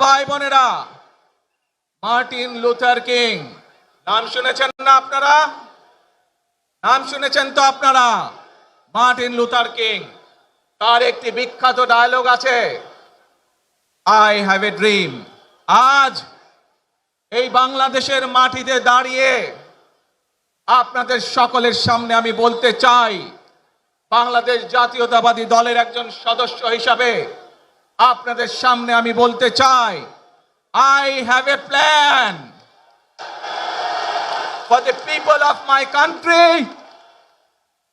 ভাই বোনেরা, Martin Luther king নাম শুনেছেন না আপনারা? নাম শুনেছেন তো আপনারা? মার্টিন লুথার কিং, তার একটি বিখ্যাত ডায়লগ আছে, আই হ্যাভ এ ড্রিম। আজ এই বাংলাদেশের মাটিতে দাঁড়িয়ে আপনাদের সকলের সামনে আমি বলতে চাই, বাংলাদেশ জাতীয়তাবাদী দলের একজন সদস্য হিসাবে আপনাদের সামনে আমি বলতে চাই, I have a plan for the people of my country,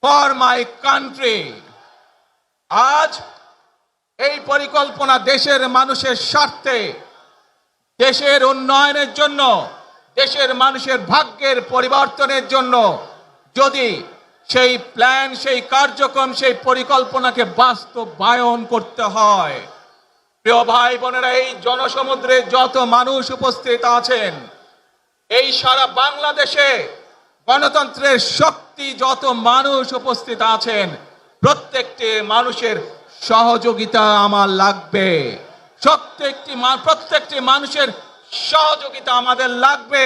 for my country. আজ এই পরিকল্পনা দেশের মানুষের স্বার্থে, দেশের উন্নয়নের জন্য, দেশের মানুষের ভাগ্যের পরিবর্তনের জন্য যদি সেই প্ল্যান, সেই কার্যক্রম, সেই পরিকল্পনাকে বাস্তবায়ন করতে হয়, প্রিয় ভাই বোনেরা, এই জনসমুদ্রে যত মানুষ উপস্থিত আছেন, এই সারা বাংলাদেশে গণতন্ত্রের শক্তি যত মানুষ উপস্থিত আছেন, প্রত্যেকটি মানুষের সহযোগিতা আমার লাগবে। প্রত্যেকটি মানুষের সহযোগিতা আমাদের লাগবে।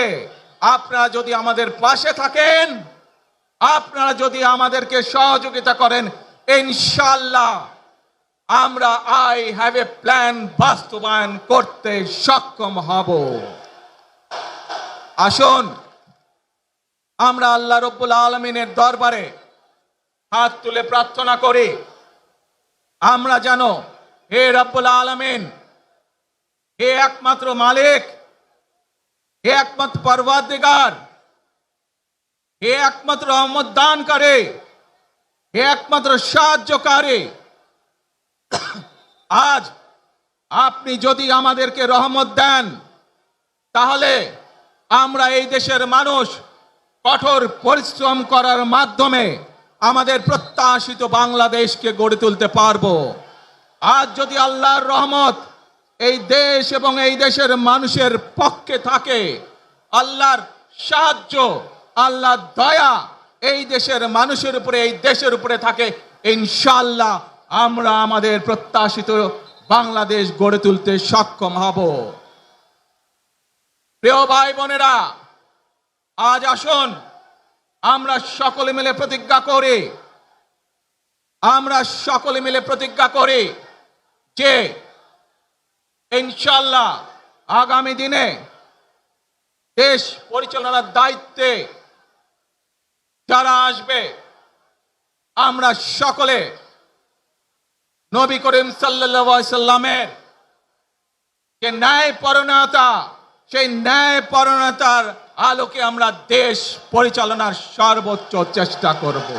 আপনারা যদি আমাদের পাশে থাকেন, আপনারা যদি আমাদেরকে সহযোগিতা করেন, ইনশাআল্লাহ আমরা আই হ্যাভ এ প্ল্যান বাস্তবায়ন করতে সক্ষম হব। আসুন আমরা আল্লাহ রব্বুল আলামিনের দরবারে হাত তুলে প্রার্থনা করি, আমরা যেন, হে রব্বুল আলামিন, হে একমাত্র মালিক, হে একমাত্র পরওয়ারদিগার, হে একমাত্র রহমত দানকারী, হে একমাত্র সাহায্যকারী, আজ আপনি যদি আমাদেরকে রহমত দেন, তাহলে আমরা এই দেশের মানুষ কঠোর পরিশ্রম করার মাধ্যমে আমাদের প্রত্যাশিত বাংলাদেশকে গড়ে তুলতে পারবো। আজ যদি আল্লাহর রহমত এই দেশ এবং এই দেশের মানুষের পক্ষে থাকে, আল্লাহর সাহায্য, আল্লাহর দয়া এই দেশের মানুষের উপরে, এই দেশের উপরে থাকে, ইনশাআল্লাহ আমরা আমাদের প্রত্যাশিত বাংলাদেশ গড়ে তুলতে সক্ষম হব। প্রিয় ভাই বোনেরা, আজ আসুন আমরা সকলে মিলে প্রতিজ্ঞা করি, আমরা সকলে মিলে প্রতিজ্ঞা করি যে ইনশাআল্লাহ আগামী দিনে দেশ পরিচালনার দায়িত্বে যারা আসবে, আমরা সকলে নবী করিম সাল্লাল্লাহু আলাইহি সাল্লামের যে ন্যায়পরায়ণতা, সেই ন্যায়পরায়ণতার আলোকে আমরা দেশ পরিচালনার সর্বোচ্চ চেষ্টা করব।